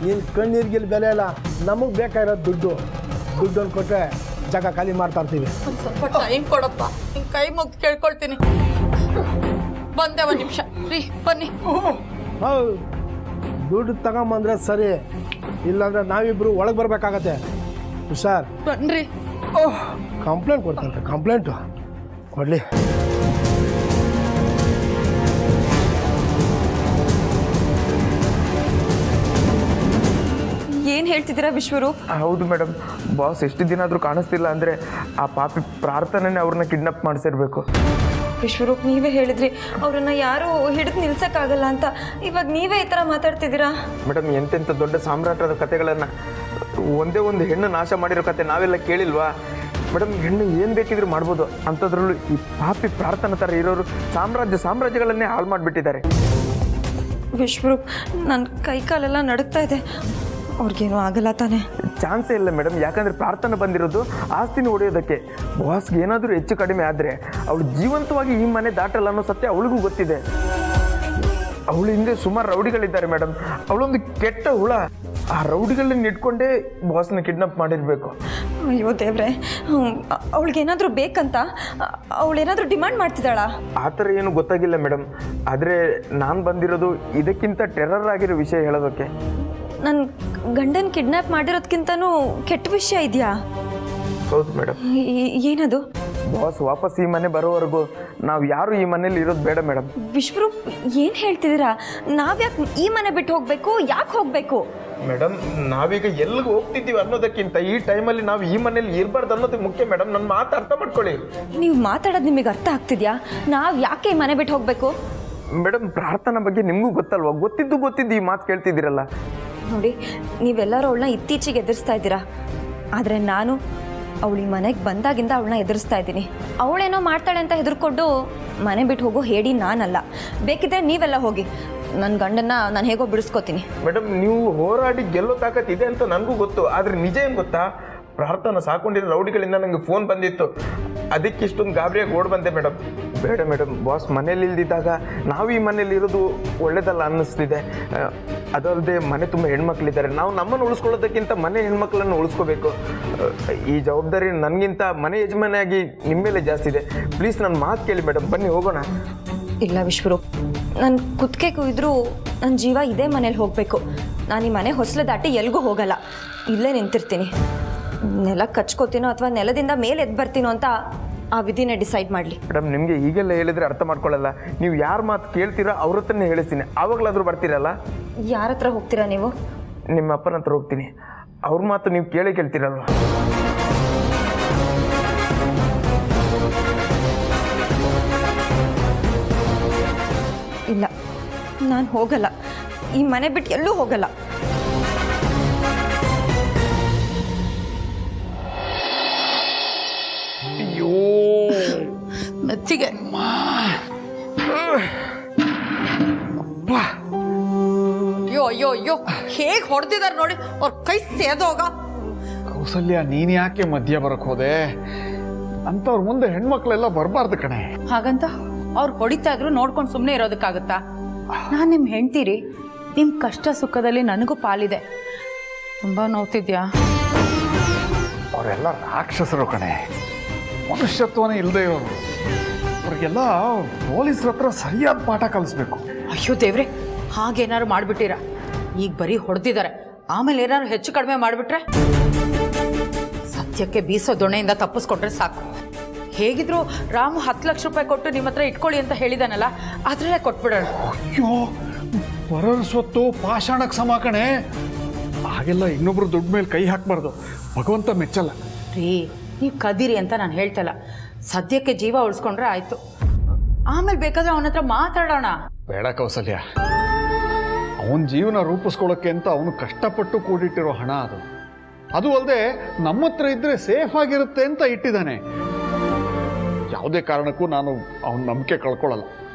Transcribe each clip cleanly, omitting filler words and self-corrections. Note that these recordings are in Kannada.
ನೀನು ಕಣ್ಣೀರ್ಗಿಲ್ ಬೆಲೆ ಇಲ್ಲ, ನಮಗೆ ಬೇಕಾಗಿರೋದು ದುಡ್ಡನ್ನು ಕೊಟ್ಟರೆ ಜಾಗ ಖಾಲಿ ಮಾಡ್ತಾ ಇರ್ತೀವಿ. ಒಂದು ಸ್ವಲ್ಪ ಟೈಮ್ ಕೊಡಪ್ಪ, ನಿನ್ನ ಕೈ ಮುಗ್ದು ಕೇಳ್ಕೊಳ್ತೀನಿ. ಬಂದೆ ಒಂದು ನಿಮಿಷ ರೀ, ಬನ್ನಿ. ದುಡ್ಡು ತಗೊಂಬಂದ್ರೆ ಸರಿ, ಇಲ್ಲಾಂದ್ರೆ ನಾವಿಬ್ರು ಒಳಗೆ ಬರ್ಬೇಕಾಗತ್ತೆ. ಹುಷಾರ್ ಬನ್ರಿ. ಕಂಪ್ಲೇಂಟ್ ಕೊಡ್ತಂತೆ, ಕಂಪ್ಲೇಂಟು ಕೊಡಲಿ. ಏನು ಹೇಳ್ತಿದ್ದೀರಾ ವಿಶ್ವರೂಪ್? ಹೌದು ಮೇಡಮ್, ಬಾಸ್ ಎಷ್ಟು ದಿನ ಆದರೂ ಕಾಣಿಸ್ತಿಲ್ಲ ಅಂದರೆ ಆ ಪಾಪಿ ಪ್ರಾರ್ಥನೆನೇ ಅವ್ರನ್ನ ಕಿಡ್ನಾಪ್ ಮಾಡಿಸಿರ್ಬೇಕು. ವಿಶ್ವರೂಪ್, ನೀವೇ ಹೇಳಿದ್ರಿ ಅವರನ್ನ ಯಾರು ಹಿಡಿದು ನಿಲ್ಸಕ್ಕಾಗಲ್ಲ ಅಂತ. ಇವಾಗ ನೀವೇ ಈ ಥರ ಮಾತಾಡ್ತಿದ್ದೀರಾ? ಮೇಡಮ್, ಎಂತೆಂಥ ದೊಡ್ಡ ಸಾಮ್ರಾಟದ ಕಥೆಗಳನ್ನು, ಒಂದೇ ಒಂದು ಹೆಣ್ಣು ನಾಶ ಮಾಡಿರೋ ಕತೆ ನಾವೆಲ್ಲ ಕೇಳಿಲ್ವಾ ಮೇಡಮ್? ಹೆಣ್ಣು ಏನು ಬೇಕಿದ್ರೂ ಮಾಡ್ಬೋದು, ಅಂಥದ್ರಲ್ಲೂ ಈ ಪಾಪಿ ಪ್ರಾರ್ಥನೆ ಥರ ಇರೋರು ಸಾಮ್ರಾಜ್ಯಗಳನ್ನೇ ಹಾಳು ಮಾಡಿಬಿಟ್ಟಿದ್ದಾರೆ. ವಿಶ್ವರೂಪ್, ನನ್ನ ಕೈ ಕಾಲೆಲ್ಲ ನಡುಗ್ತಾ ಇದೆ. ಅವ್ರಿಗೇನು ಆಗಲ್ಲ ತಾನೆ? ಚಾನ್ಸೇ ಇಲ್ಲ ಮೇಡಮ್, ಯಾಕಂದರೆ ಪ್ರಾರ್ಥನೆ ಬಂದಿರೋದು ಆಸ್ತಿನ ಹೊಡೆಯೋದಕ್ಕೆ. ಬಾಸ್ಗೆ ಏನಾದರೂ ಹೆಚ್ಚು ಕಡಿಮೆ ಆದರೆ ಅವಳು ಜೀವಂತವಾಗಿ ಈ ಮನೆ ದಾಟಲ್ಲ ಅನ್ನೋ ಸತ್ಯ ಅವಳಿಗೂ ಗೊತ್ತಿದೆ. ಅವಳು ಹಿಂದೆ ಸುಮಾರು ರೌಡಿಗಳಿದ್ದಾರೆ ಮೇಡಮ್, ಅವಳೊಂದು ಕೆಟ್ಟ ಹುಳ. ಆ ರೌಡಿಗಳನ್ನ ಇಟ್ಕೊಂಡೇ ಬಾಸ್ನ ಕಿಡ್ನಾಪ್ ಮಾಡಿರಬೇಕು. ಅಯ್ಯೋ ದೇವ್ರೆ, ಅವಳಿಗೇನಾದರೂ ಬೇಕಂತ ಅವಳೇನಾದರೂ ಡಿಮಾಂಡ್ ಮಾಡ್ತಿದ್ದಾಳಾ? ಆ ಥರ ಏನು ಗೊತ್ತಾಗಿಲ್ಲ ಮೇಡಮ್, ಆದರೆ ನಾನು ಬಂದಿರೋದು ಇದಕ್ಕಿಂತ ಟೆರರ್ ಆಗಿರೋ ವಿಷಯ ಹೇಳೋದಕ್ಕೆ. ನನ್ನ ಗಂಡನ ಕಿಡ್ನಾಪ್ ಮಾಡಿರೋದಕ್ಕಿಂತನೂ ಕೆಟ್ಟ ವಿಷಯ ಇದೆಯಾ? ಹೌದು ಮೇಡಮ್. ಏನದು? ಬಾಸ್ ವಾಪಸ್ ಈ ಮನೆ ಬರೋವರೆಗೂ ನಾವು ಯಾರು ಈ ಮನೇಲಿ ಇರೋದು ಬೇಡ ಮೇಡಮ್. ವಿಶ್ವರೂಪ್, ಏನು ಹೇಳ್ತಿದ್ದೀರಾ? ನಾವ್ಯಾಕೆ ಈ ಮನೆ ಬಿಟ್ಟು ಹೋಗಬೇಕು? ಯಾಕೆ ಹೋಗಬೇಕು? ಮೇಡಮ್, ನಾವೀಗ ಎಲ್ಲಿಗೆ ಹೋಗ್ತಿದ್ದೀವಿ ಅನ್ನೋದಕ್ಕಿಂತ ಈ ಟೈಮಲ್ಲಿ ನಾವು ಈ ಮನೇಲಿ ಇರಬಾರ್ದು ಅನ್ನೋದು ಮುಖ್ಯ ಮೇಡಮ್. ನನ್ನ ಮಾತು ಅರ್ಥ ಮಾಡ್ಕೊಳ್ಳಿ. ನೀವು ಮಾತಾಡೋದು ನಿಮಗೆ ಅರ್ಥ ಆಗ್ತಿದ್ಯಾ? ನಾವು ಯಾಕೆ ಈ ಮನೆ ಬಿಟ್ಟು ಹೋಗಬೇಕು? ಮೇಡಮ್, ಪ್ರಾರ್ಥನಾ ಬಗ್ಗೆ ನಿಮಗೂ ಗೊತ್ತಲ್ವಾ? ಗೊತ್ತಿದ್ದು ಈ ಮಾತು ಕೇಳ್ತಿದ್ದೀರಲ್ಲ. ನೋಡಿ, ನೀವೆಲ್ಲರೂ ಅವಳನ್ನ ಇತ್ತೀಚೆಗೆ ಎದುರಿಸ್ತಾ ಇದ್ದೀರಾ, ಆದರೆ ನಾನು ಅವಳು ಈ ಮನೆಗೆ ಬಂದಾಗಿಂದ ಅವಳನ್ನ ಎದುರಿಸ್ತಾ ಇದ್ದೀನಿ. ಅವಳೇನೋ ಮಾಡ್ತಾಳೆ ಅಂತ ಹೆದರ್ಕೊಂಡು ಮನೆ ಬಿಟ್ಟು ಹೋಗೋ ಹೇಳಿ ನಾನಲ್ಲ. ಬೇಕಿದ್ರೆ ನೀವೆಲ್ಲ ಹೋಗಿ, ನನ್ನ ಗಂಡನ್ನ ನಾನು ಹೇಗೋ ಬಿಡಿಸ್ಕೋತೀನಿ. ಮೇಡಮ್, ನೀವು ಹೋರಾಡಿ ಗೆಲ್ಲೋ ತಾಕತ್ತಿದೆ ಅಂತ ನನಗೂ ಗೊತ್ತು, ಆದರೆ ನಿಜ ಏನು ಗೊತ್ತಾ? ಪ್ರಾರ್ಥನಾ ಸಾಕೊಂಡಿರೋ ರೌಡಿಗಳಿಂದ ನನಗೆ ಫೋನ್ ಬಂದಿತ್ತು, ಅದಕ್ಕೆ ಇಷ್ಟೊಂದು ಗಾಬರಿಯಾಗಿ ಓಡ್ ಬಂದೆ ಮೇಡಮ್. ಬೇಡ ಮೇಡಮ್, ಬಾಸ್ ಮನೇಲಿ ಇಲ್ದಿದ್ದಾಗ ನಾವು ಈ ಮನೇಲಿ ಇರೋದು ಒಳ್ಳೇದಲ್ಲ ಅನ್ನಿಸ್ತಿದೆ. ಅದಲ್ಲದೆ ಮನೆ ತುಂಬ ಹೆಣ್ಮಕ್ಳಿದ್ದಾರೆ, ನಾವು ನಮ್ಮನ್ನು ಉಳಿಸ್ಕೊಳ್ಳೋದಕ್ಕಿಂತ ಮನೆ ಹೆಣ್ಮಕ್ಳನ್ನು ಉಳಿಸ್ಕೋಬೇಕು. ಈ ಜವಾಬ್ದಾರಿ ನನಗಿಂತ ಮನೆ ಯಜಮಾನಿಯಾಗಿ ನಿಮ್ಮ ಮೇಲೆ ಜಾಸ್ತಿ ಇದೆ. ಪ್ಲೀಸ್ ನನ್ನ ಮಾತು ಕೇಳಿ ಮೇಡಮ್, ಬನ್ನಿ ಹೋಗೋಣ. ಇಲ್ಲ ವಿಶ್ವರೂಪ್, ನನ್ನ ಕುತ್ತಿಗೆ ಕುಯ್ದರೂ ನನ್ನ ಜೀವ ಇದೇ ಮನೇಲಿ ಹೋಗಬೇಕು. ನಾನು ಈ ಮನೆ ಹೊಸಲು ದಾಟಿ ಎಲ್ಗೂ ಹೋಗಲ್ಲ, ಇಲ್ಲೇ ನಿಂತಿರ್ತೀನಿ. ನೆಲ ಕಚ್ಕೋತೀನೋ ಅಥವಾ ನೆಲದಿಂದ ಮೇಲೆ ಎದ್ದು ಬರ್ತೀನೋ ಅಂತ ಆ ವಿಧಿನೇ ಡಿಸೈಡ್ ಮಾಡಲಿ. ಮೇಡಮ್, ನಿಮಗೆ ಹೀಗೆಲ್ಲ ಹೇಳಿದ್ರೆ ಅರ್ಥ ಮಾಡ್ಕೊಳ್ಳಲ್ಲ. ನೀವು ಯಾರ ಮಾತು ಕೇಳ್ತೀರಾ ಅವ್ರ ಹತ್ರನೇ ಹೇಳಿಸ್ತೀನಿ, ಆವಾಗಲಾದರೂ ಬರ್ತೀರಲ್ಲ. ಯಾರ ಹತ್ರ ಹೋಗ್ತೀರಾ ನೀವು? ನಿಮ್ಮ ಅಪ್ಪನ ಹತ್ರ ಹೋಗ್ತೀನಿ, ಅವ್ರ ಮಾತು ನೀವು ಕೇಳ್ತೀರಲ್ವ. ಇಲ್ಲ, ನಾನು ಹೋಗಲ್ಲ, ಈ ಮನೆ ಬಿಟ್ಟು ಎಲ್ಲೂ ಹೋಗಲ್ಲ. ಅಯ್ಯೋ ಮೆತ್ತಿಗೆ ಅಯ್ಯೋ ಅಯ್ಯೋ ಅಯ್ಯೋ, ಹೇಗೆ ಹೊಡೆದಿದ್ದಾರೆ ನೋಡಿ, ಅವ್ರ ಕೈ ಸೇದೋಗ. ಕೌಸಲ್ಯ, ನೀನು ಯಾಕೆ ಮಧ್ಯ ಬರಕ್ ಹೋದೆ? ಅಂಥವ್ರ ಮುಂದೆ ಹೆಣ್ಮಕ್ಳೆಲ್ಲ ಬರಬಾರ್ದು ಕಣೆ. ಹಾಗಂತ ಅವ್ರು ಹೊಡಿತಾ ಇದ್ರು ನೋಡ್ಕೊಂಡು ಸುಮ್ಮನೆ ಇರೋದಕ್ಕಾಗತ್ತಾ? ನಾನು ನಿಮ್ಮ ಹೆಂಡ್ತೀರಿ, ನಿಮ್ಮ ಕಷ್ಟ ಸುಖದಲ್ಲಿ ನನಗೂ ಪಾಲಿದೆ. ತುಂಬ ನೋವ್ತಿದ್ಯಾ? ಅವರೆಲ್ಲ ರಾಕ್ಷಸರು ಕಣೆ, ಮನುಷ್ಯತ್ವನೇ ಇಲ್ಲದೆ ಇರೋರು. ಅವ್ರಿಗೆಲ್ಲ ಪೊಲೀಸ್ರ ಹತ್ರ ಸರಿಯಾದ ಪಾಠ ಕಲಿಸ್ಬೇಕು. ಅಯ್ಯೋ ದೇವ್ರೆ, ಹಾಗೇನಾದ್ರು ಮಾಡಿಬಿಟ್ಟಿರ? ಈಗ ಬರೀ ಹೊಡೆದಿದ್ದಾರೆ, ಆಮೇಲೆ ಏನಾದ್ರು ಹೆಚ್ಚು ಕಡಿಮೆ ಮಾಡಿಬಿಟ್ರೆ? ಸತ್ಯಕ್ಕೆ ಬೀಸೋ ದೊಣೆಯಿಂದ ತಪ್ಪಿಸ್ಕೊಂಡ್ರೆ ಸಾಕು. ಹೇಗಿದ್ರು ರಾಮು 10 ಲಕ್ಷ ರೂಪಾಯಿ ಕೊಟ್ಟು ನಿಮ್ಮ ಹತ್ರ ಇಟ್ಕೊಳ್ಳಿ ಅಂತ ಹೇಳಿದಾನಲ್ಲ, ಅದರಲ್ಲೇ ಕೊಟ್ಬಿಡೋಣ. ಅಯ್ಯೋ, ಪರರ ಸ್ವತ್ತು ಪಾಷಾಣಕ್ಕೆ ಸಮ ಕಣೆ. ಹಾಗೆಲ್ಲ ಇನ್ನೊಬ್ರು ದುಡ್ಡು ಮೇಲೆ ಕೈ ಹಾಕಬಾರ್ದು, ಭಗವಂತ ಮೆಚ್ಚಲ್ಲ. ರೀ, ನೀವು ಕದೀರಿ ಅಂತ ನಾನು ಹೇಳ್ತಲ್ಲ, ಸದ್ಯಕ್ಕೆ ಜೀವ ಉಳಿಸ್ಕೊಂಡ್ರೆ ಆಯಿತು. ಆಮೇಲೆ ಬೇಕಾದ್ರೆ ಅವನ ಹತ್ರ ಮಾತಾಡೋಣ. ಬೇಡ ಕೌಸಲ್ಯ, ಅವನ ಜೀವನ ರೂಪಿಸ್ಕೊಳ್ಳೋಕ್ಕೆ ಅಂತ ಅವನು ಕಷ್ಟಪಟ್ಟು ಕೂಡಿಟ್ಟಿರೋ ಹಣ ಅದು. ಅದು ಅಲ್ಲದೆ ನಮ್ಮ ಹತ್ರ ಇದ್ದರೆ ಸೇಫ್ ಆಗಿರುತ್ತೆ ಅಂತ ಇಟ್ಟಿದ್ದಾನೆ. ಯಾವುದೇ ಕಾರಣಕ್ಕೂ ನಾನು ಅವನ ನಂಬಿಕೆ ಕಳ್ಕೊಳ್ಳಲ್ಲ.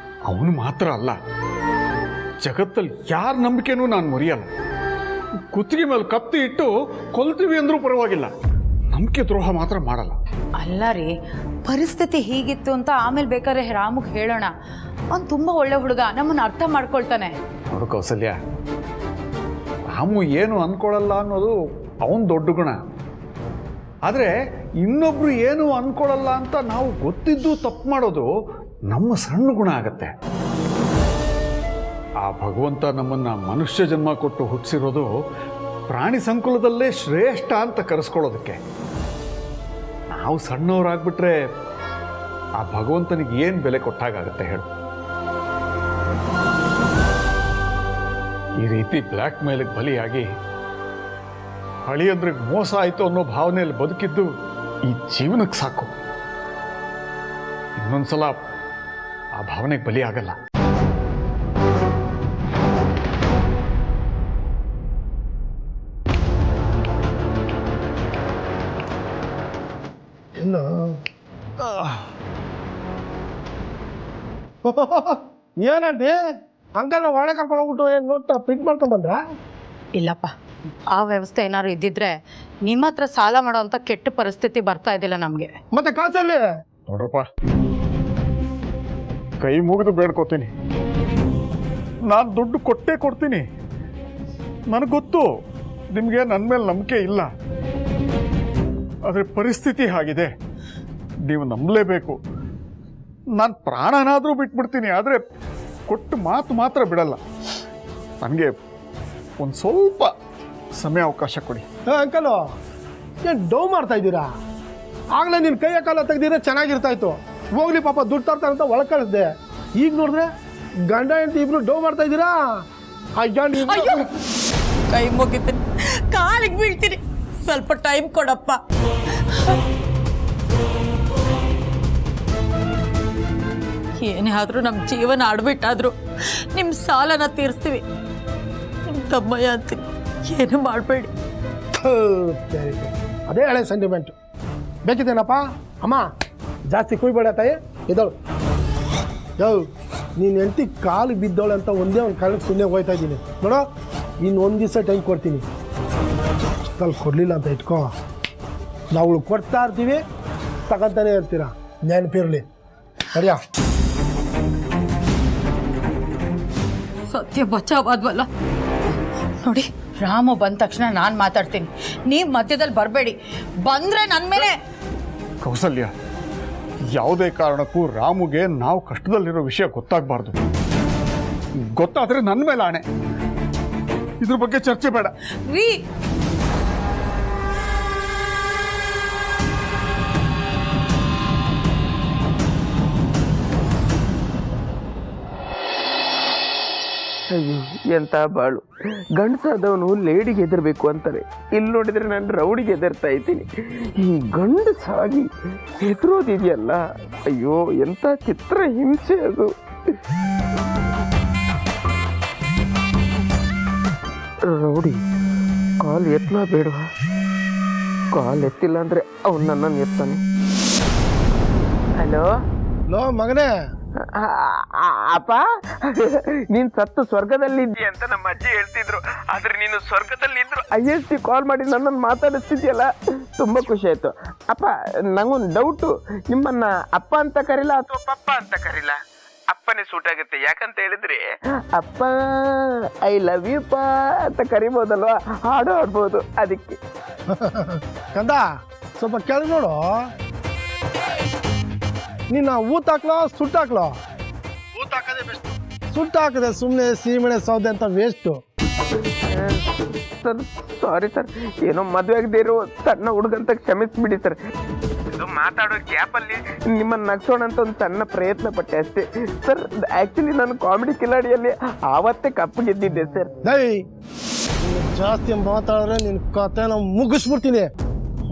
ಅವನು ಮಾತ್ರ ಅಲ್ಲ, ಜಗತ್ತಲ್ಲಿ ಯಾರ ನಂಬಿಕೆನೂ ನಾನು ಮರೆಯಲ್ಲ. ಕುತ್ತಿಗೆ ಮೇಲೆ ಕತ್ತಿ ಇಟ್ಟು ಕೊಲ್ತೀವಿ ಅಂದ್ರೂ ಪರವಾಗಿಲ್ಲ, ನಂಬಿಕೆ ದ್ರೋಹ ಮಾತ್ರ ಮಾಡಲ್ಲ. ಅಲ್ಲ ರೀ, ಪರಿಸ್ಥಿತಿ ಹೀಗಿತ್ತು ಅಂತ ಆಮೇಲೆ ಬೇಕಾದ್ರೆ ರಾಮುಗೆ ಹೇಳೋಣ. ಅವ್ನು ತುಂಬ ಒಳ್ಳೆ ಹುಡುಗ, ನಮ್ಮನ್ನು ಅರ್ಥ ಮಾಡ್ಕೊಳ್ತಾನೆ. ನೋಡು ಕೌಸಲ್ಯ, ರಾಮು ಏನು ಅಂದ್ಕೊಳ್ಳಲ್ಲ ಅನ್ನೋದು ಅವನ ದೊಡ್ಡ ಗುಣ. ಆದರೆ ಇನ್ನೊಬ್ರು ಏನು ಅಂದ್ಕೊಳ್ಳಲ್ಲ ಅಂತ ನಾವು ಗೊತ್ತಿದ್ದು ತಪ್ಪು ಮಾಡೋದು ನಮ್ಮ ಸಣ್ಣ ಗುಣ ಆಗತ್ತೆ. ಆ ಭಗವಂತ ನಮ್ಮನ್ನು ಮನುಷ್ಯ ಜನ್ಮ ಕೊಟ್ಟು ಹುಟ್ಟಿಸಿರೋದು ಪ್ರಾಣಿ ಸಂಕುಲದಲ್ಲೇ ಶ್ರೇಷ್ಠ ಅಂತ ಕರೆಸ್ಕೊಳ್ಳೋದಕ್ಕೆ. ನಾವು ಸಣ್ಣವರಾಗ್ಬಿಟ್ರೆ ಆ ಭಗವಂತನಿಗೆ ಏನು ಬೆಲೆ ಕೊಟ್ಟಾಗತ್ತೆ ಹೇಳು. ಈ ರೀತಿ ಬ್ಲ್ಯಾಕ್ ಮೇಲಿಗೆ ಬಲಿಯಾಗಿ ಹಳಿಯಂದ್ರಿಗೆ ಮೋಸ ಆಯಿತು ಅನ್ನೋ ಭಾವನೆಯಲ್ಲಿ ಬದುಕಿದ್ದು ಈ ಜೀವನಕ್ಕೆ ಸಾಕು. ಇನ್ನೊಂದ್ಸಲ ಆ ಭಾವನೆಗೆ ಬಲಿ ಆಗಲ್ಲ. ಇನ್ನು ಏನಂడి ಅಂಕಲ್ ಒಳಗೆ ಕರ್ಕೊಂಡು ಹೋಗ್ಬಿಟ್ಟು ಏನು ನೋಟ್ ಪ್ರಿಂಟ್ ಮಾಡ್ಕೊಂಡು ಬಂದ್ರ? ಇಲ್ಲಪ್ಪ, ಆ ವ್ಯವಸ್ಥೆ ಏನಾದ್ರು ಇದ್ದಿದ್ರೆ ನಿಮ್ಮ ಹತ್ರ ಸಾಲ ಮಾಡೋ ಅಂತ ಕೆಟ್ಟ ಪರಿಸ್ಥಿತಿ ಬರ್ತಾ ಇದ್ದಿಲ್ಲ ನಮಗೆ. ಮತ್ತೆ ಕಾಸಲ್ಲಿ ನೋಡ್ರಪ್ಪ, ಕೈ ಮುಗಿದು ಬೇಡ್ಕೋತೀನಿ. ನಾನು ದುಡ್ಡು ಕೊಟ್ಟೇ ಕೊಡ್ತೀನಿ. ನನಗೆ ಗೊತ್ತು ನಿಮಗೆ ನನ್ನ ಮೇಲೆ ನಂಬಿಕೆ ಇಲ್ಲ. ಆದರೆ ಪರಿಸ್ಥಿತಿ ಹಾಗಿದೆ, ನೀವು ನಂಬಲೇಬೇಕು. ನಾನು ಪ್ರಾಣನಾದರೂ ಬಿಟ್ಬಿಡ್ತೀನಿ, ಆದರೆ ಕೊಟ್ಟು ಮಾತು ಮಾತ್ರ ಬಿಡಲ್ಲ. ನನಗೆ ಒಂದು ಸ್ವಲ್ಪ ಸಮಯ ಅವಕಾಶ ಕೊಡಿ. ಅಂಕಲು ಏನು ಡೌ ಮಾಡ್ತಾ ಇದ್ದೀರಾ? ಆಗಲೇ ನಿನ್ನ ಕೈಯ ಕಾಲ ತೆಗ್ದಿದ್ರೆ ಚೆನ್ನಾಗಿರ್ತಾ ಇತ್ತು. ಹೋಗ್ಲಿ ಪಾಪ ದುಡ್ಡು ತರ್ತಾರೆ ಅಂತ ಒಳಗೆ ಕಳಿಸ್ದೆ. ಈಗ ನೋಡಿದ್ರೆ ಗಂಡ ಹೆಂಡತಿ ಇಬ್ರು ಡೌ ಮಾಡ್ತಾ ಇದ್ದೀರಾ? ಅಯ್ಯೋ, ಕೈ ಮುಗಿತೀನಿ, ಕಾಲಿಗೆ ಬೀಳ್ತೀನಿ, ಸ್ವಲ್ಪ ಟೈಮ್ ಕೊಡಪ್ಪ. ಏನೇ ಆದರೂ ನಮ್ಮ ಜೀವನ ಆಡ್ಬಿಟ್ಟಾದ್ರು ನಿಮ್ಮ ಸಾಲನ ತೀರಿಸ್ತೀವಿ. ನಿಮ್ಮ ತಮ್ಮಯ್ಯ ಅಂತೀನಿ, ಏನು ಮಾಡಬೇಡಿ. ಅದೇ ಹಳೆ ಸೆಂಟಿಮೆಂಟ್ ಬೇಕಿದ್ದೇನಪ್ಪ? ಅಮ್ಮ ಜಾಸ್ತಿ ಕುಯ್ಬೇಡ ತಾಯಿ, ಇದಳು ನೀನು ಹೆಂಡತಿ ಕಾಲು ಬಿದ್ದವಳೆ ಅಂತ ಒಂದೇ ಒಂದು ಕಾಲಕ್ಕೆ ಸುಮ್ಮನೆ ಹೋಗ್ತಾ ಇದ್ದೀನಿ ನೋಡೋ. ಇನ್ನು ಒಂದು ದಿವಸ ಟೈಮ್ ಕೊಡ್ತೀನಿ. ಅಲ್ಲಿ ಕೊಡಲಿಲ್ಲ ಅಂತ ಇಟ್ಕೋ, ನಾವು ಕೊಡ್ತಾ ಇರ್ತೀವಿ, ತಗೊಂತಾನೆ ಇರ್ತೀರ. ನೆನಪಿರಲಿ, ಸರಿಯಾ? ಸತ್ಯ ಬಚಾವಾದ್ವಲ್ಲ ನೋಡಿ. ರಾಮು ಬಂದ ತಕ್ಷಣ ನಾನು ಮಾತಾಡ್ತೀನಿ, ನೀವು ಮಧ್ಯದಲ್ಲಿ ಬರಬೇಡಿ. ಬಂದರೆ ನನ್ನ ಮೇಲೆ. ಕೌಸಲ್ಯ, ಯಾವುದೇ ಕಾರಣಕ್ಕೂ ರಾಮುಗೆ ನಾವು ಕಷ್ಟದಲ್ಲಿರೋ ವಿಷಯ ಗೊತ್ತಾಗಬಾರ್ದು. ಗೊತ್ತಾದರೆ ನನ್ನ ಮೇಲೆ ಆಣೆ. ಇದ್ರ ಬಗ್ಗೆ ಚರ್ಚೆ ಬೇಡ. ರೀ, ಅಯ್ಯೋ, ಎಂಥ ಬಾಳು. ಗಂಡಸಾದವನು ಲೇಡಿಗೆ ಹೆದರ್ಬೇಕು ಅಂತಾರೆ. ಇಲ್ಲಿ ನೋಡಿದ್ರೆ ನಾನು ರೌಡಿಗೆ ಹೆದರ್ತಾ ಇದ್ದೀನಿ. ಈ ಗಂಡಸಾಗಿ ಹೆದರೋದಿದೆಯಲ್ಲ, ಅಯ್ಯೋ ಎಂಥ ಚಿತ್ರ ಹಿಂಸೆ ಅದು. ರೌಡಿ ಕಾಲು ಎತ್ತಲ ಬೇಡವಾ? ಕಾಲು ಎತ್ತಿಲ್ಲ ಅಂದರೆ ಅವನು ನನ್ನನ್ನು ಎತ್ತಾನೆ. ಹಲೋ ಲೋ ಮಗನೇ, ಅಪ್ಪ, ನೀನ್ ಸತ್ತು ಸ್ವರ್ಗದಲ್ಲಿದ್ದೀಯ ಅಂತ ನಮ್ಮ ಅಜ್ಜಿ ಹೇಳ್ತಿದ್ರು. ಆದ್ರೆ ನೀನು ಸ್ವರ್ಗದಲ್ಲಿದ್ರು IST ಕಾಲ್ ಮಾಡಿ ನನ್ನನ್ನು ಮಾತಾಡಿಸ್ತಿದ್ಯಲ್ಲ, ತುಂಬಾ ಖುಷಿ ಆಯ್ತು. ಅಪ್ಪ, ನಂಗೊಂದು ಡೌಟು, ನಿಮ್ಮನ್ನ ಅಪ್ಪ ಅಂತ ಕರೀಲ ಅಥವಾ ಪಪ್ಪ ಅಂತ ಕರೀಲ? ಅಪ್ಪನೇ ಸೂಟ್ ಆಗುತ್ತೆ. ಯಾಕಂತ ಹೇಳಿದ್ರೆ ಅಪ್ಪ ಐ ಲವ್ ಯು ಪಾ ಅಂತ ಕರಿಬೋದಲ್ವಾ, ಹಾಡು ಹಾಡ್ಬೋದು, ಅದಕ್ಕೆ. ಕಂದ ಸ್ವಲ್ಪ ಕೆಳಗೆ ನೋಡು. ನೀನು ಊತಾಕ್ಲೋ ಸುಟ್ಟಾಕ್ಲೋ? ಊತಾಕದೆ ಬೆಸ್ಟ್. ಸುಟ್ಟಾಕದೆ ಸುಮ್ಮನೆ ಸೀಮೆಣೆ ಸೌದೆ ಅಂತ ವೇಸ್ಟು. ಸರ್ ಸಾರಿ ಸರ್, ಏನೋ ಮದುವೆ ಆಗದೆ ಇರೋ ಸಣ್ಣ ಹುಡುಗಂತ ಕ್ಷಮಿಸ್ಬಿಡಿ ಸರ್. ಇದು ಮಾತಾಡೋ ಗ್ಯಾಪಲ್ಲಿ ನಿಮ್ಮನ್ನು ನಗ್ಸೋಣ ಅಂತ ಒಂದು ಸಣ್ಣ ಪ್ರಯತ್ನ ಪಟ್ಟೆ ಅಷ್ಟೇ ಸರ್. ಆ್ಯಕ್ಚುಲಿ ನಾನು ಕಾಮಿಡಿ ಕಿಲಾಡಿಯಲ್ಲಿ ಆವತ್ತೇ ಕಪ್ಪು ಗೆದ್ದಿದ್ದೆ ಸರ್. ದೈ ಜಾಸ್ತಿ ಮಾತಾಡಿದ್ರೆ ನಿನ್ನ ಕತೆನ ಮುಗಿಸ್ಬಿಡ್ತೀನಿ.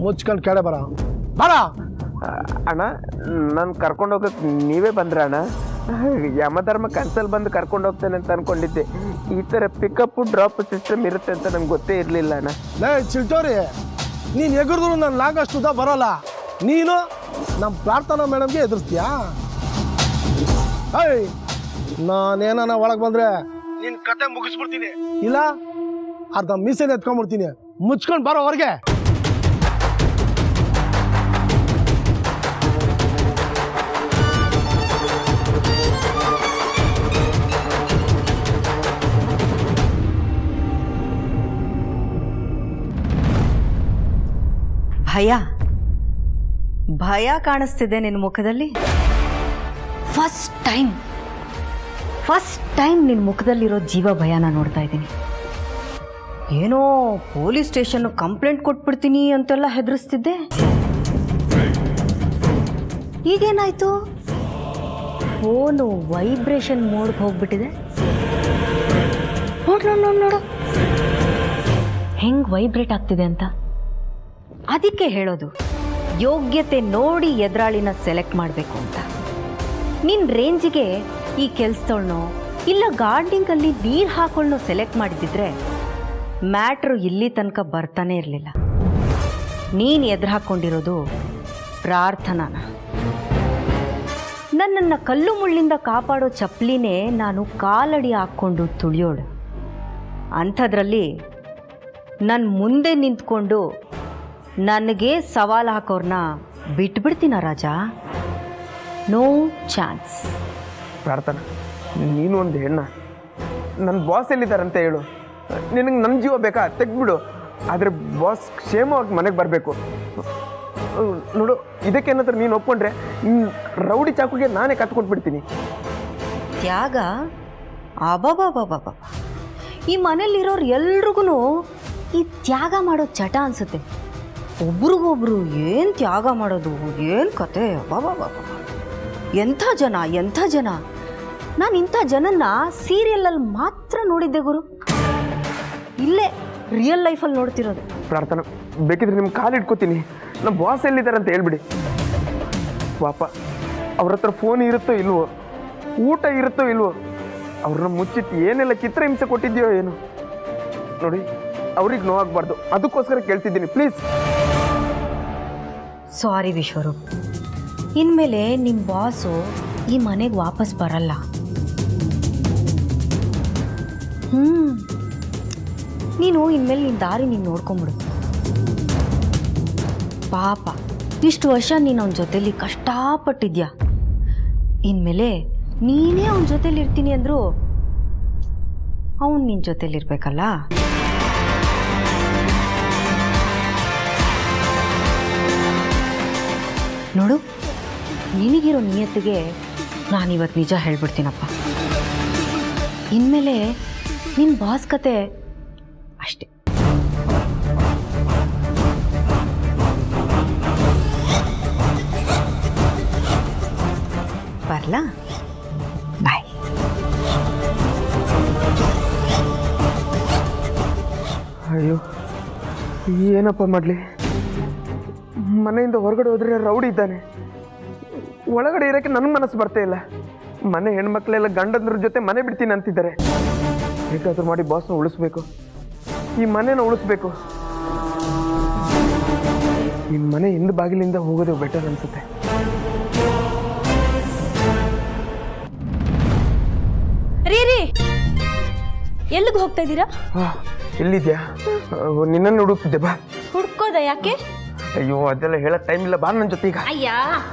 ಮುಚ್ಕೊಂಡು ಕೆಳ ಬರ ಅಣ್ಣ, ನಾನು ಕರ್ಕೊಂಡು ಹೋಗಕ್ಕೆ ನೀವೇ ಬಂದ್ರ ಅಣ್ಣ? ಯಮಧರ್ಮ ಕನ್ಸಲ್ಲಿ ಬಂದು ಕರ್ಕೊಂಡು ಹೋಗ್ತೇನೆ ಅಂತ ಅನ್ಕೊಂಡಿದ್ದೆ. ಈ ಥರ ಪಿಕಪ್ ಡ್ರಾಪ್ ಸಿಸ್ಟಮ್ ಇರುತ್ತೆ ಅಂತ ನಂಗೆ ಗೊತ್ತೇ ಇರಲಿಲ್ಲ ಅಣ್ಣ. ಲೇ ಚಿಲ್ಟೋರಿ, ನೀನು ಎಗರಿದ್ರು ನನ್ನ ಲಾಗಷ್ಟುದ ಬರೋಲ್ಲ. ನೀನು ನಮ್ಮ ಪ್ರಾರ್ಥನಾ ಮೇಡಮ್ಗೆ ಎದುರಿಸ್ತೀಯಾ? ಅಯ್ಯ, ನಾನೇನ ಒಳಗೆ ಬಂದರೆ ನಿನ್ನ ಕತೆ ಮುಗಿಸ್ಬಿಡ್ತೀನಿ, ಇಲ್ಲ ಅರ್ಧ ಮೀಸೆನ ಎತ್ಕೊಂಡ್ಬಿಡ್ತೀನಿ. ಮುಚ್ಕೊಂಡು ಬರೋ ಹೊರಗೆ. ಭಯ ಕಾಣಿಸ್ತಿದೆ ನಿನ್ನ ಮುಖದಲ್ಲಿ. ಫಸ್ಟ್ ಟೈಮ್ ನಿನ್ನ ಮುಖದಲ್ಲಿರೋ ಜೀವ ಭಯನ ನೋಡ್ತಾ ಇದ್ದೀನಿ. ಏನೋ ಪೊಲೀಸ್ ಸ್ಟೇಷನ್ ಕಂಪ್ಲೇಂಟ್ ಕೊಟ್ಬಿಡ್ತೀನಿ ಅಂತೆಲ್ಲ ಹೆದರಿಸ್ತಿದ್ದೆ. ಈಗೇನಾಯ್ತು? ಫೋನು ವೈಬ್ರೇಷನ್ ಮೋಡ್ಗೆ ಹೋಗ್ಬಿಟ್ಟಿದೆ. ನೋಡು ಹೆಂಗ್ ವೈಬ್ರೇಟ್ ಆಗ್ತಿದೆ ಅಂತ. ಅದಕ್ಕೆ ಹೇಳೋದು, ಯೋಗ್ಯತೆ ನೋಡಿ ಎದುರಾಳಿನ ಸೆಲೆಕ್ಟ್ ಮಾಡಬೇಕು ಅಂತ. ನಿನ್ನ ರೇಂಜಿಗೆ ಈ ಕೆಲಸದವಳನ್ನೋ ಇಲ್ಲ ಗಾರ್ಡನಿಂಗಲ್ಲಿ ನೀರು ಹಾಕೊಳ್ಳೋ ಸೆಲೆಕ್ಟ್ ಮಾಡಿದ್ದಿದ್ರೆ ಮ್ಯಾಟ್ರು ಇಲ್ಲಿ ತನಕ ಬರ್ತಾನೆ ಇರಲಿಲ್ಲ. ನೀನು ಎದುರು ಹಾಕ್ಕೊಂಡಿರೋದು ಪ್ರಾರ್ಥನಾನ. ನನ್ನನ್ನು ಕಲ್ಲು ಮುಳ್ಳಿಂದ ಕಾಪಾಡೋ ಚಪ್ಪಲಿನೇ ನಾನು ಕಾಲಡಿ ಹಾಕ್ಕೊಂಡು ತುಳಿಯೋಳು. ಅಂಥದ್ರಲ್ಲಿ ನನ್ನ ಮುಂದೆ ನಿಂತ್ಕೊಂಡು ನನಗೆ ಸವಾಲು ಹಾಕೋರ್ನ ಬಿಟ್ಬಿಡ್ತೀನ ರಾಜ? No chance. ಪ್ರಾರ್ಥನಾ, ನೀನು ಒಂದು ಹೆಣ್ಣ. ನನ್ನ ಬಾಸ್ ಎಲ್ಲಿದ್ದಾರಂತ ಹೇಳು. ನಿನಗೆ ನನ್ನ ಜೀವ ಬೇಕಾ? ತೆಗ್ಬಿಡು. ಆದರೆ ಬಾಸ್ ಕ್ಷೇಮವಾಗಿ ಮನೆಗೆ ಬರಬೇಕು. ನೋಡು, ಇದಕ್ಕೇನಾದ್ರೂ ನೀನು ಒಪ್ಕೊಂಡ್ರೆ ರೌಡಿ ಚಾಕುಗೆ ನಾನೇ ಕತ್ಕೊಟ್ಬಿಡ್ತೀನಿ. ತ್ಯಾಗ? ಅಬಾಬಾಬಾಬಾಬಾ, ಈ ಮನೇಲಿರೋರು ಎಲ್ರಿಗೂ ಈ ತ್ಯಾಗ ಮಾಡೋ ಚಟ ಅನಿಸುತ್ತೆ. ಒಬ್ರಿಗೊಬ್ರು ಏನು ತ್ಯಾಗ ಮಾಡೋದು, ಏನು ಕತೆ, ಅಬಾಬಾಬಾಬಾ, ಎಂಥ ಜನ. ನಾನು ಇಂಥ ಜನನ್ನ ಸೀರಿಯಲಲ್ಲಿ ಮಾತ್ರ ನೋಡಿದ್ದೆ ಗುರು. ಇಲ್ಲೇ ರಿಯಲ್ ಲೈಫಲ್ಲಿ ನೋಡ್ತಿರೋದು. ಪ್ರಾರ್ಥನಾ, ಬೇಕಿದ್ರೆ ನಿಮ್ಮ ಕಾಲು ಇಟ್ಕೋತೀನಿ. ನಮ್ಮ ಬಾಸ್ ಎಲ್ಲಿದ್ದಾರೆ ಅಂತ ಹೇಳ್ಬಿಡಿ. ಪಾಪ ಅವ್ರ ಹತ್ರ ಫೋನ್ ಇರುತ್ತೋ ಇಲ್ವೋ, ಊಟ ಇರುತ್ತೋ ಇಲ್ವೋ, ಅವ್ರನ್ನ ಮುಚ್ಚಿಟ್ಟು ಏನೆಲ್ಲ ಚಿತ್ರಹಿಂಸೆ ಕೊಟ್ಟಿದ್ಯೋ ಏನು. ನೋಡಿ, ಅವ್ರಿಗೆ ನೋವಾಗಬಾರ್ದು, ಅದಕ್ಕೋಸ್ಕರ ಕೇಳ್ತಿದ್ದೀನಿ, ಪ್ಲೀಸ್. ಸಾರಿ ವಿಶ್ವರೂಪ್, ಇನ್ಮೇಲೆ ನಿಮ್ಮ ಬಾಸು ಈ ಮನೆಗೆ ವಾಪಸ್ ಬರಲ್ಲ. ನೀನು ಇನ್ಮೇಲೆ ನಿನ್ನ ದಾರಿ ನೀನು ನೋಡ್ಕೊಂಬಿಡು. ಪಾಪ ಇಷ್ಟು ವರ್ಷ ನೀನು ಅವನ ಜೊತೇಲಿ ಕಷ್ಟಪಟ್ಟಿದ್ಯಾ. ಇನ್ಮೇಲೆ ನೀನೇ ಅವನ ಜೊತೇಲಿ ಇರ್ತೀನಿ ಅಂದ್ರು ಅವನು ನಿನ್ನ ಜೊತೇಲಿರ್ಬೇಕಲ್ಲ. ನೋಡು, ನಿನಗಿರೋ ನಿಯತ್ತಿಗೆ ನಾನಿವತ್ತು ನಿಜ ಹೇಳ್ಬಿಡ್ತೀನಪ್ಪ. ಇನ್ಮೇಲೆ ನಿನ್ನ ಬಾಸ್ ಕತೆ ಅಷ್ಟೇ. ಬರ್ಲಾ? ಬಾಯ್. ಅಯ್ಯೋ, ಏನಪ್ಪ ಮಾಡಲಿ? ಮನೆಯಿಂದ ಹೊರಗಡೆ ಹೋದ್ರೆ ರೌಡಿ ಇದ್ದಾನೆ, ಒಳಗಡೆ ಇರೋಕ್ಕೆ ನನ್ನ ಮನಸ್ಸು ಬರ್ತಾ ಇಲ್ಲ. ಮನೆ ಹೆಣ್ಮಕ್ಳೆಲ್ಲ ಗಂಡಂದ್ರ ಜೊತೆ ಮನೆ ಬಿಡ್ತೀನಿ ಅಂತಿದ್ದಾರೆ. ಹೇಗಾದ್ರೂ ಮಾಡಿ ಬಾಸ್ನ ಉಳಿಸ್ಬೇಕು, ಈ ಮನೆನ ಉಳಿಸ್ಬೇಕು. ಈ ಮನೆ ಹಿಂದೆ ಬಾಗಿಲಿಂದ ಹೋಗೋದು ಬೆಟರ್ ಅನ್ಸುತ್ತೆ. ರೀ ಎಲ್ಲಿಗೆ ಹೋಗ್ತಾ ಇದ್ದೀರಾ? ಎಲ್ಲಿದ್ಯಾ? ನಿನ್ನನ್ನು ಹುಡುಕ್ತಿದ್ದೆ, ಬಾ. ಹುಡ್ಕೋದ? ಯಾಕೆ? ಅಯ್ಯೋ, ಅದೆಲ್ಲ ಹೇಳಕ್ ಟೈಮ್ ಇಲ್ಲ, ಬಾ ನನ್ನ ಜೊತೆ ಈಗ. ಅಯ್ಯ,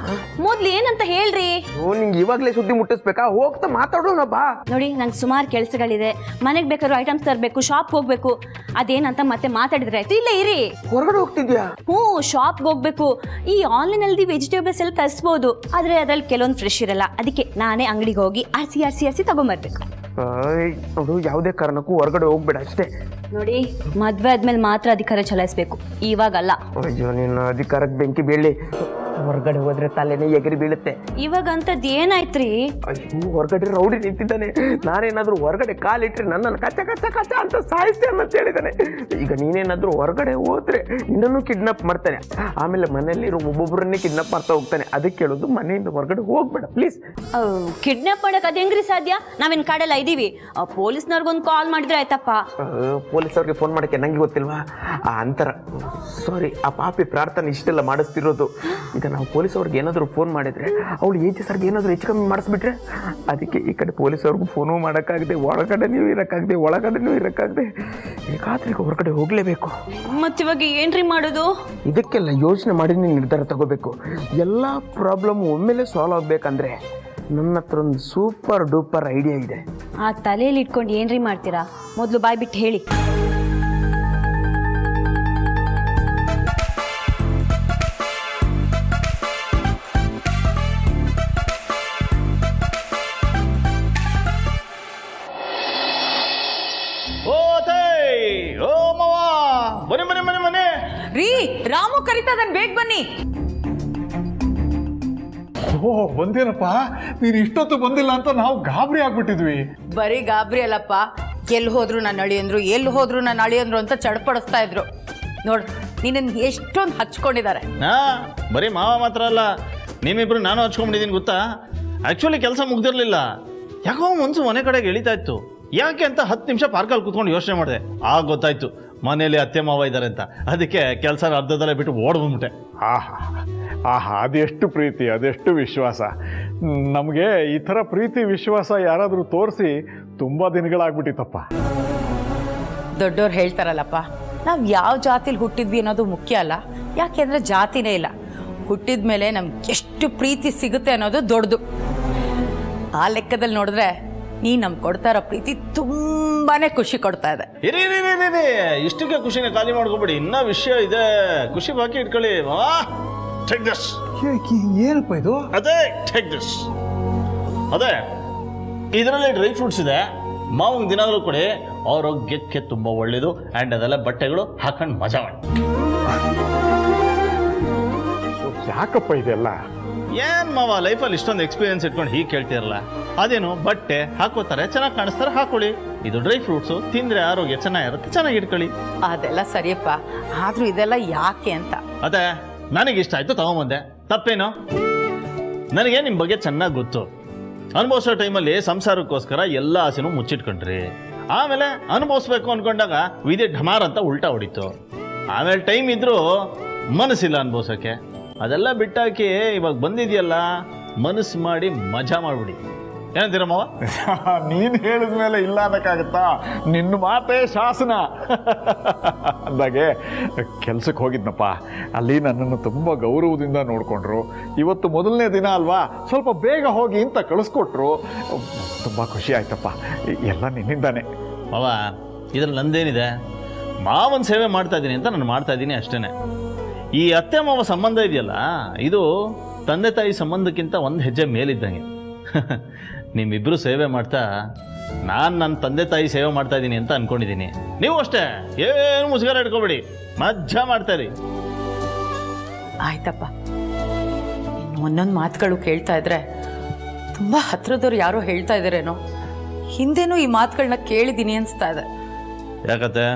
ಮೊದ್ಲು ಏನಂತ ಹೇಳ್ರಿ. ಓ, ನಿಂಗೆ ಇವಾಗಲೇ ಸುದ್ದಿ ಮುಟ್ಟಿಸ್ಬೇಕಾ? ಹೋಗ್ತಾ ಮಾತಾಡೋಣ, ಬಾ. ನೋಡಿ, ನಂಗೆ ಸುಮಾರು ಕೆಲಸಗಳಿದೆ. ಮನೆಗೆ ಬೇಕಾದ್ರೂ ಐಟಮ್ಸ್ ತರಬೇಕು, ಶಾಪ್ ಹೋಗ್ಬೇಕು. ಅದೇನಂತ ಮತ್ತೆ ಮಾತಾಡಿದ್ರೆ ಆಯ್ತು. ಇಲ್ಲ ಇರಿ. ಹೊರಗಡೆ ಹೋಗ್ತಿದ್ಯಾ? ಶಾಪ್ಗೆ ಹೋಗ್ಬೇಕು. ಈ ಆನ್ಲೈನಲ್ಲಿ ವೆಜಿಟೇಬಲ್ಸ್ ಎಲ್ಲ ತರಿಸ್ಬೋದು, ಆದ್ರೆ ಅದ್ರಲ್ಲಿ ಕೆಲವೊಂದು ಫ್ರೆಶ್ ಇರಲ್ಲ. ಅದಕ್ಕೆ ನಾನೇ ಅಂಗಡಿಗೆ ಹೋಗಿ ಆರಿಸಿ ತಗೊಂಬರ್ಬೇಕು. ನೋಡು, ಯಾವುದೇ ಕಾರಣಕ್ಕೂ ಹೊರಗಡೆ ಹೋಗ್ಬೇಡ ಅಷ್ಟೇ. ನೋಡಿ, ಮದ್ವೆ ಆದ್ಮೇಲೆ ಮಾತ್ರ ಅಧಿಕಾರ ಚಲಾಯಿಸ್ಬೇಕು, ಇವಾಗಲ್ಲ. ಅಯ್ಯೋ, ನಿನ್ನ ಅಧಿಕಾರಕ್ಕೆ ಬೆಂಕಿ ಬೀಳಿ. ಹೊರಗಡೆ ಹೋದ್ರೆ ತಲೆನೇ ಎಗರಿ ಬೀಳುತ್ತೆ. ಇವಾಗ ಅಂತದ್ ಏನಾಯ್ತ್ರಿ? ಅಯ್ಯೋ, ಹೊರಗಡೆ ರೌಡಿ ನಿಂತಿದ್ದಾನೆ. ನಾನೇನಾದ್ರೂ ಹೊರಗಡೆ ಕಾಲಿಟ್ರೆ ನನ್ನನ್ನು ಕಚ್ಚ ಕಚ್ಚ ಕಚ್ಚ ಅಂತ ಸಾಯಿಸ್ತೇನೆ ಅಂತ ಹೇಳಿದ್ದಾನೆ. ಈಗ ನೀನೇನಾದ್ರೂ ಹೊರಗಡೆ ಹೋದ್ರೆ ನಿನ್ನನ್ನು ಕಿಡ್ನಾಪ್ ಮಾಡ್ತಾನೆ. ಆಮೇಲೆ ಮನೆಯಲ್ಲಿರೋ ಒಬ್ಬೊಬ್ಬರನ್ನೇ ಕಿಡ್ನಾಪ್ ಮಾಡ್ತಾ ಹೋಗ್ತಾನೆ. ಅದಕ್ಕೆ ಕೇಳೋದು, ಮನೆಯಿಂದ ಹೊರಗಡೆ ಹೋಗ್ಬೇಡ ಪ್ಲೀಸ್. ಕಿಡ್ನಾಪ್ ಮಾಡಕ್ ಅದ್ ಹೆಂಗ್ರಿ ಸಾಧ್ಯ? ನಾವೇನ್ ಕಾಡೆಲ್ಲ ಇದೀವಿ. ಪೊಲೀಸ್ನವ್ರಿಗೊಂದು ಕಾಲ್ ಮಾಡಿದ್ರೆ ಆಯ್ತಪ್ಪ. ಪೊಲೀಸವ್ರಿಗೆ ಫೋನ್ ಮಾಡಕ್ಕೆ ನಂಗೆ ಗೊತ್ತಿಲ್ವಾ? ಆ ಅಂತರ. ಸಾರಿ, ಆ ಪಾಪಿ ಪ್ರಾರ್ಥನೆ ಇಷ್ಟೆಲ್ಲ ಮಾಡಿಸ್ತಿರೋದು. ಈಗ ನಾವು ಪೊಲೀಸವ್ರಿಗೆ ಏನಾದರೂ ಫೋನ್ ಮಾಡಿದ್ರೆ ಅವಳು ಏಜ್ ಸರ್ಗೆ ಏನಾದರೂ ಹೆಚ್ಚು ಕಮ್ಮಿ ಮಾಡಿಸ್ಬಿಟ್ರೆ, ಅದಕ್ಕೆ ಈ ಕಡೆ ಪೊಲೀಸವ್ರಿಗೂ ಫೋನು ಮಾಡೋಕ್ಕಾಗದೆ, ಒಳಗಡೆ ನೀವು ಇರೋಕ್ಕಾಗದೆ ಏಕಾದ್ರೆ ಹೊರಗಡೆ ಹೋಗಲೇಬೇಕು. ಮತ್ತಿವಾಗ ಏನ್ರಿ ಮಾಡೋದು? ಇದಕ್ಕೆಲ್ಲ ಯೋಚನೆ ಮಾಡಿ ನೀವು ನಿರ್ಧಾರ ತಗೋಬೇಕು. ಎಲ್ಲ ಪ್ರಾಬ್ಲಮ್ ಒಮ್ಮೆಲೆ ಸಾಲ್ವ್ ಆಗಬೇಕಂದ್ರೆ ನನ್ನ ಹತ್ರ ಒಂದು ಸೂಪರ್ ಡೂಪರ್ ಐಡಿಯಾ ಇದೆ. ಆ ತಲೆಯಲ್ಲಿ ಇಟ್ಕೊಂಡು ಏನ್ರಿ ಮಾಡ್ತೀರಾ? ಮೊದಲು ಬಾಯ್ ಬಿಟ್ಟು ಹೇಳಿ. ಕರಿತಾ ಇದ್ದಾನೆ, ಬೇಗ ಬನ್ನಿ. ಓ ಬಂದೇನಪ್ಪ, ನೀನು ಇಷ್ಟೊತ್ತು ಬಂದಿಲ್ಲ ಅಂತ ನಾವು ಗಾಬರಿ ಆಗ್ಬಿಟ್ಟಿದ್ವಿ. ಬರೀ ಗಾಬರಿ ಅಲ್ಲಪ್ಪ, ಎಲ್ಲಿ ಹೋದ್ರು ನನ್ನ ಅಳಿಯಂದ್ರು, ಎಲ್ಲಿ ಹೋದ್ರು ನನ್ನ ಅಳಿಯಂದ್ರು ಅಂತ ಚಡ್ಪಡಿಸ್ತಾ ಇದ್ರು. ನೋಡ್, ನಿನ್ನ ಎಷ್ಟೊಂದು ಹಚ್ಕೊಂಡಿದ್ದಾರೆ. ಬರೀ ಮಾವ ಮಾತ್ರ ಅಲ್ಲ, ನಿಮ್ಮಿಬ್ರು ನಾನು ಹಚ್ಕೊಂಡ್ಬಿಟ್ಟಿದ್ದೀನಿ ಗೊತ್ತಾ. ಆ್ಯಕ್ಚುಲಿ ಕೆಲಸ ಮುಗ್ದಿರಲಿಲ್ಲ, ಯಾಕೋ ಮನ್ಸು ಮನೆ ಕಡೆಗೆ ಎಳಿತಾ ಇತ್ತು. ಯಾಕೆ ಅಂತ 10 ನಿಮಿಷ ಪಾರ್ಕಲ್ಲಿ ಕೂತ್ಕೊಂಡು ಯೋಚನೆ ಮಾಡಿದೆ. ಆಗ ಗೊತ್ತಾಯ್ತು ಮನೇಲಿ ಅತ್ತೆ ಮಾವ ಇದ್ದಾರೆ ಅಂತ. ಅದಕ್ಕೆ ಕೆಲಸ ಅರ್ಧದಲ್ಲೇ ಬಿಟ್ಟು ಓಡ್ ಬಂದ್ಬಿಟ್ಟೆ. ಆಹಾ ಆಹಾ, ಅದೆಷ್ಟು ಪ್ರೀತಿ, ಅದೆಷ್ಟು ವಿಶ್ವಾಸ. ನಮಗೆ ಈ ಥರ ಪ್ರೀತಿ ವಿಶ್ವಾಸ ಯಾರಾದರೂ ತೋರಿಸಿ ತುಂಬ ದಿನಗಳಾಗ್ಬಿಟ್ಟಿತ್ತಪ್ಪ. ದೊಡ್ಡವ್ರು ಹೇಳ್ತಾರಲ್ಲಪ್ಪ, ನಾವು ಯಾವ ಜಾತಿಲಿ ಹುಟ್ಟಿದ್ವಿ ಅನ್ನೋದು ಮುಖ್ಯ ಅಲ್ಲ. ಯಾಕೆಂದ್ರೆ ಜಾತಿನೇ ಇಲ್ಲ, ಹುಟ್ಟಿದ ಮೇಲೆ ನಮ್ಗೆ ಎಷ್ಟು ಪ್ರೀತಿ ಸಿಗುತ್ತೆ ಅನ್ನೋದು ದೊಡ್ಡದು. ಆ ಲೆಕ್ಕದಲ್ಲಿ ನೋಡಿದ್ರೆ ನೀ ನಮ್ಗೆ ಕೊಡ್ತಾ ಇರೋ ಪ್ರೀತಿ ತುಂಬಾನೇ ಖುಷಿ ಕೊಡ್ತಾ ಇದೆ. ಇರಿ ಇಷ್ಟಕ್ಕೆ ಖುಷಿನ ಖಾಲಿ ಮಾಡ್ಕೊಬೇಡಿ, ಇನ್ನೂ ವಿಷಯ ಇದೆ. ಖುಷಿ ಬಾಕಿ ಇಟ್ಕೊಳ್ಳಿ. Take this. ಏನಪ್ಪ ಇದು? ಅದೇ ಟೇಕ್ ದಿಸ್. ಅದೇ ಇದರಲ್ಲಿ ಡ್ರೈ ಫ್ರೂಟ್ಸ್ ಇದೆ. ಮಾವಂಗೆ ದಿನಾಗಲೂ ಕೊಡಿ, ಆರೋಗ್ಯಕ್ಕೆ ತುಂಬ ಒಳ್ಳೇದು. ಆ್ಯಂಡ್ ಅದೆಲ್ಲ ಬಟ್ಟೆಗಳು ಹಾಕೊಂಡು ಮಜಾ ಮಾಡಿ. ಯಾಕಪ್ಪ ಇದೆಲ್ಲ? ಏನು ಮಾವ, ಲೈಫಲ್ಲಿ ಇಷ್ಟೊಂದು ಎಕ್ಸ್ಪೀರಿಯನ್ಸ್ ಇಟ್ಕೊಂಡು ಹೀಗೆ ಕೇಳ್ತಿರಲ್ಲ. ಅದೇನು ಬಟ್ಟೆ ಹಾಕೋತಾರೆ, ಚೆನ್ನಾಗಿ ಕಾಣಿಸ್ತಾರೆ, ಹಾಕೊಳ್ಳಿ. ಇದು ಡ್ರೈ ಫ್ರೂಟ್ಸು, ತಿಂದರೆ ಆರೋಗ್ಯ ಚೆನ್ನಾಗಿರುತ್ತೆ, ಚೆನ್ನಾಗಿ ಇಟ್ಕೊಳ್ಳಿ. ಅದೆಲ್ಲ ಸರಿಯಪ್ಪ, ಆದ್ರೂ ಇದೆಲ್ಲ ಯಾಕೆ ಅಂತ. ಅದೇ ನನಗಿಷ್ಟ ಆಯಿತು, ತಗೊಂಬಂದೆ. ತಪ್ಪೇನು? ನನಗೆ ನಿಮ್ಮ ಬಗ್ಗೆ ಚೆನ್ನಾಗಿ ಗೊತ್ತು. ಅನುಭವಿಸೋ ಟೈಮಲ್ಲಿ ಸಂಸಾರಕ್ಕೋಸ್ಕರ ಎಲ್ಲ ಆಸೆನೂ ಮುಚ್ಚಿಟ್ಕೊಂಡ್ರಿ. ಆಮೇಲೆ ಅನುಭವಿಸ್ಬೇಕು ಅಂದ್ಕೊಂಡಾಗ ವಿಧಿ ಢಮಾರ್ ಅಂತ ಉಲ್ಟಾ ಹೊಡಿತು. ಆಮೇಲೆ ಟೈಮ್ ಇದ್ದರೂ ಮನಸ್ಸಿಲ್ಲ ಅನುಭವಿಸೋಕ್ಕೆ. ಅದೆಲ್ಲ ಬಿಟ್ಟಾಕಿ ಇವಾಗ ಬಂದಿದೆಯಲ್ಲ, ಮನಸ್ಸು ಮಾಡಿ ಮಜಾ ಮಾಡಿಬಿಡಿ. ಏನಂತೀರ ಮಾವ? ನೀನು ಹೇಳಿದ ಮೇಲೆ ಇಲ್ಲ ಅನ್ನೋಕ್ಕಾಗತ್ತಾ? ನಿನ್ನ ಮಾತೇ ಶಾಸನ. ಅಂದಾಗೆ ಕೆಲ್ಸಕ್ಕೆ ಹೋಗಿದ್ನಪ್ಪ, ಅಲ್ಲಿ ನನ್ನನ್ನು ತುಂಬ ಗೌರವದಿಂದ ನೋಡಿಕೊಂಡ್ರು. ಇವತ್ತು ಮೊದಲನೇ ದಿನ ಅಲ್ವಾ, ಸ್ವಲ್ಪ ಬೇಗ ಹೋಗಿ ಅಂತ ಕಳಿಸ್ಕೊಟ್ರು. ತುಂಬ ಖುಷಿ ಆಯ್ತಪ್ಪ. ಎಲ್ಲ ನಿನ್ನಿಂದಾನೆ. ಮಾವ, ಇದ್ರಲ್ಲಿ ನಂದೇನಿದೆ? ಮಾವನ ಸೇವೆ ಮಾಡ್ತಾ ಇದ್ದೀನಿ ಅಂತ ನಾನು ಮಾಡ್ತಾ ಇದ್ದೀನಿ ಅಷ್ಟೇ. ಈ ಅತ್ತೆ ಮಾವ ಸಂಬಂಧ ಇದೆಯಲ್ಲ, ಇದು ತಂದೆ ತಾಯಿ ಸಂಬಂಧಕ್ಕಿಂತ ಒಂದು ಹೆಜ್ಜೆ ಮೇಲಿದ್ದಂಗೆ. ನಿಮ್ಮಿಬ್ಬರು ಸೇವೆ ಮಾಡ್ತಾ ನಾನು ನನ್ನ ತಂದೆ ತಾಯಿ ಸೇವೆ ಮಾಡ್ತಾ ಇದ್ದೀನಿ ಅಂತ ಅಂದ್ಕೊಂಡಿದ್ದೀನಿ. ನೀವು ಅಷ್ಟೇ, ಏನು ಮುಜುಗರ ಇಟ್ಕೊಬೇಡಿ, ಮಜಾ ಮಾಡ್ತಾಯಿರಿ. ಆಯ್ತಪ್ಪ, ಒಂದೊಂದು ಮಾತುಗಳು ಕೇಳ್ತಾ ಇದ್ರೆ ತುಂಬ ಹತ್ರದವ್ರು ಯಾರೋ ಹೇಳ್ತಾ ಇದ್ದಾರೇನೋ. ಹಿಂದೆನೂ ಈ ಮಾತುಗಳನ್ನ ಕೇಳಿದ್ದೀನಿ ಅನಿಸ್ತಾ ಇದೆ. ಯಾಕತ್ತೆ,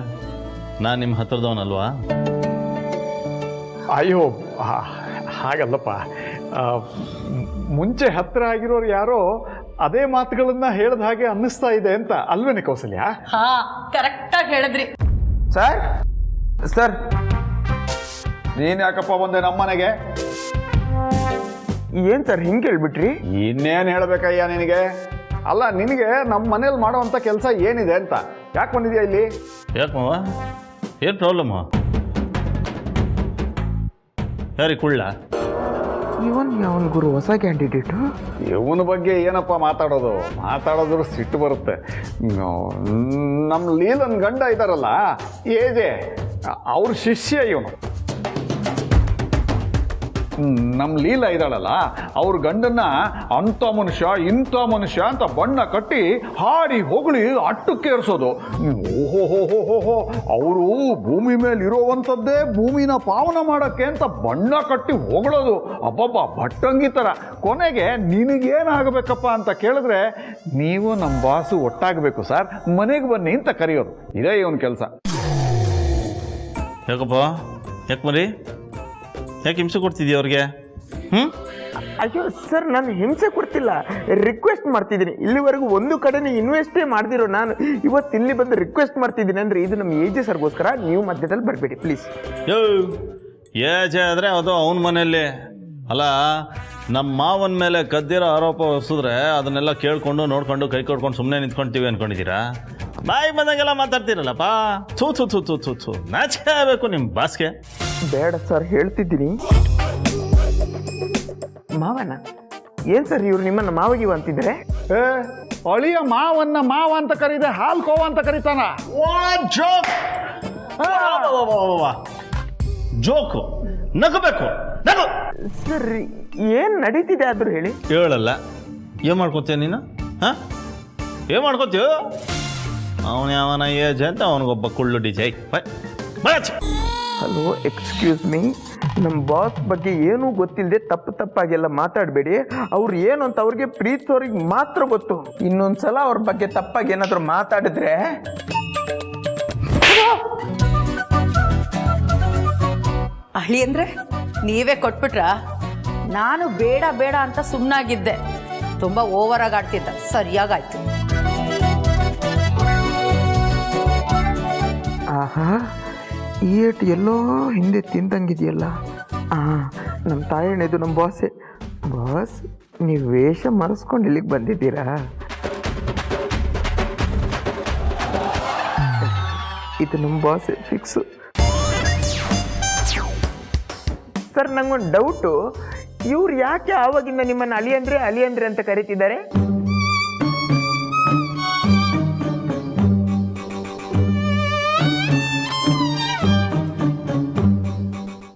ನಾನು ನಿಮ್ಮ ಹತ್ರದವನಲ್ವಾ? ಅಯ್ಯೋ ಹಾಗಲ್ಲಪ್ಪ, ಮುಂಚೆ ಹತ್ರ ಆಗಿರೋರು ಯಾರೋ ಅದೇ ಮಾತುಗಳನ್ನ ಹೇಳಿದ ಹಾಗೆ ಅನ್ನಿಸ್ತಾ ಇದೆ ಅಂತ ಅಲ್ವೇನೆ ಕೌಸಲ್ಯ? ಹಾ, ಕರೆಕ್ಟಾಗಿ ಹೇಳಿದ್ರಿ. ಸರ್ ನೀನು ಯಾಕಪ್ಪ ಬಂದೆ ನಮ್ಮನೆಗೆ? ಏನು ಸರ್ ಹಿಂಗೆ ಹೇಳ್ಬಿಟ್ರಿ? ಇನ್ನೇನು ಹೇಳಬೇಕಯ್ಯ ನಿನಗೆ? ಅಲ್ಲ, ನಿನಗೆ ನಮ್ಮ ಮನೇಲಿ ಮಾಡೋವಂಥ ಕೆಲಸ ಏನಿದೆ ಅಂತ ಯಾಕೆ ಬಂದಿದ್ಯಾ ಇಲ್ಲಿ? ಯಾಕೆ ಮಾವ, ಏನು ಪ್ರಾಬ್ಲಮ್ಮು? ಯಾರಿ ಕುಳ್ಳ? ಇವನ್ ಗುರು ಹೊಸ ಕ್ಯಾಂಡಿಡೇಟು. ಇವನ ಬಗ್ಗೆ ಏನಪ್ಪ ಮಾತಾಡೋದ್ರ ಸಿಟ್ಟು ಬರುತ್ತೆ. ನಮ್ಮ ಲೀಲನ್ ಗಂಡ ಇದ್ದಾರಲ್ಲ ಏಜೆ, ಅವ್ರ ಶಿಷ್ಯ ಇವನು. ನಮ್ಮ ಲೀಲ ಇದ್ದಾಳಲ್ಲ, ಅವ್ರ ಗಂಡನ್ನ ಅಂಥ ಮನುಷ್ಯ ಇಂಥ ಮನುಷ್ಯ ಅಂತ ಬಣ್ಣ ಕಟ್ಟಿ ಹಾಡಿ ಹೊಗಳಿ ಅಟ್ಟಕ್ಕೇರಿಸೋದು. ಓಹೋ, ಅವರು ಭೂಮಿ ಮೇಲೆ ಇರೋವಂಥದ್ದೇ ಭೂಮಿನ ಪಾವನ ಮಾಡೋಕ್ಕೆ ಅಂತ ಬಣ್ಣ ಕಟ್ಟಿ ಹೊಗಳೋದು. ಅಬ್ಬಬ್ಬ, ಭಟ್ಟಂಗಿ ಥರ. ಕೊನೆಗೆ ನಿನಗೇನಾಗಬೇಕಪ್ಪ ಅಂತ ಕೇಳಿದ್ರೆ, ನೀವು ನಮ್ಮ ಬಾಸು ಒಟ್ಟಾಗಬೇಕು ಸರ್, ಮನೆಗೆ ಬನ್ನಿ ಅಂತ ಕರೆಯೋದು. ಇದೇ ಇವನ ಕೆಲಸ. ಯಾಕಪ್ಪ, ಯಾಕೆ ಮರಿ, ಯಾಕೆ ಹಿಂಸೆ ಕೊಡ್ತಿದ್ದೀಯ ಅವ್ರಿಗೆ? ಅಯ್ಯೋ ಸರ್, ನಾನು ಹಿಂಸೆ ಕೊಡ್ತಿಲ್ಲ, ರಿಕ್ವೆಸ್ಟ್ ಮಾಡ್ತಿದ್ದೀನಿ. ಇಲ್ಲಿವರೆಗೂ ಒಂದು ಕಡೆನೇ ಇನ್ವೆಸ್ಟೇ ಮಾಡ್ದಿರೋ ನಾನು ಇವತ್ತು ಇಲ್ಲಿ ಬಂದು ರಿಕ್ವೆಸ್ಟ್ ಮಾಡ್ತಿದ್ದೀನಿ ಅಂದರೆ ಇದು ನಮ್ಮ ಏಜೆ ಸರ್ಗೋಸ್ಕರ. ನೀವು ಮಧ್ಯದಲ್ಲಿ ಬರಬೇಡಿ ಪ್ಲೀಸ್. ಏಜೆ ಆದರೆ ಅದು ಅವನ ಮನೆಯಲ್ಲಿ ಅಲ್ಲ. ನಮ್ಮ ಮಾವನ ಮೇಲೆ ಕದ್ದಿರೋ ಆರೋಪ ಹೊಸಿದ್ರೆ ಅದನ್ನೆಲ್ಲ ಕೇಳ್ಕೊಂಡು ನೋಡ್ಕೊಂಡು ಕೈ ಕೊಡ್ಕೊಂಡು ಸುಮ್ಮನೆ ನಿಂತ್ಕೊಳ್ತೀವಿ ಅಂದ್ಕೊಂಡಿದ್ದೀರಾ? ಬಾಯಿ ಬಂದಂಗೆಲ್ಲ ಮಾತಾಡ್ತೀರಲ್ಲಪ್ಪ. ಥೂ ನಾಚಿಕೆ ಆಗಬೇಕು ನಿಮ್ಮ ಬಾಸ್ಗೆ. ಬೇಡ ಸರ್, ಹೇಳ್ತಿದ್ದೀನಿ. ಮಾವನ ಏನು ಸರ್, ಇವ್ರು ನಿಮ್ಮನ್ನು ಮಾವಗಿವ ಅಂತಿದ್ರೆ? ಅಳಿಯ ಮಾವನ್ನ ಮಾವ ಅಂತ ಕರೀದೆ, ಹಾಲ್ ಕೋವ ಅಂತ ಕರೀತಾನ. ಜೋಕು, ನಗಬೇಕು, ನಗು. ಸರ್ ಏನು ನಡೀತಿದೆ ಆದರೂ ಹೇಳಿ. ಹೇಳಲ್ಲ, ಏನು ಮಾಡ್ಕೊತೀಯ ನೀನು? ಹಾಂ, ಏನು ಮಾಡ್ಕೊತೀಯ? ಅವನು ಯಾವನ ಏಜ್ ಅಂತ ಅವನಿಗೊಬ್ಬ ಕುಳ್ಳು ಡಿಜೈ. ಹಲೋ, ಎಕ್ಸ್ಕ್ಯೂಸ್ ಮೀ, ನಮ್ಮ ಬಾಸ್ ಬಗ್ಗೆ ಏನೂ ಗೊತ್ತಿಲ್ಲದೆ ತಪ್ಪಾಗೆಲ್ಲ ಮಾತಾಡಬೇಡಿ. ಅವ್ರು ಏನು ಅಂತ ಅವ್ರಿಗೆ ಪ್ರೀತಿಸೋರಿಗೆ ಮಾತ್ರ ಗೊತ್ತು. ಇನ್ನೊಂದ್ಸಲ ಅವ್ರ ಬಗ್ಗೆ ತಪ್ಪಾಗಿ ಏನಾದರೂ ಮಾತಾಡಿದ್ರೆ ಅಳಿ ಅಂದರೆ ನೀವೇ ಕೊಟ್ಬಿಟ್ರಾ? ನಾನು ಬೇಡ ಬೇಡ ಅಂತ ಸುಮ್ಮನಾಗಿದ್ದೆ. ತುಂಬ ಓವರಾಗಿ ಆಡ್ತಿದ್ದ, ಸರಿಯಾಗಾಯ್ತು. ಆಹಾ, ಈ ಏಟು ಎಲ್ಲೋ ಹಿಂದೆ ತಿಂದಂಗಿದೆಯಲ್ಲ. ನಮ್ಮ ತಾಯಣ್ಣದು ನಮ್ಮ ಬಾಸೇ. ಬಾಸ್, ನೀವು ವೇಷ ಮರೆಸ್ಕೊಂಡು ಇಲ್ಲಿಗೆ ಬಂದಿದ್ದೀರಾ? ಇದು ನಮ್ಮ ಬಾಸೇ ಫಿಕ್ಸು. ಸರ್, ನಂಗೊಂದು ಡೌಟು, ಇವ್ರು ಯಾಕೆ ಆವಾಗಿಂದ ನಿಮ್ಮನ್ನು ಅಲಿ ಅಂದ್ರೆ ಅಂತ ಕರೀತಿದ್ದಾರೆ?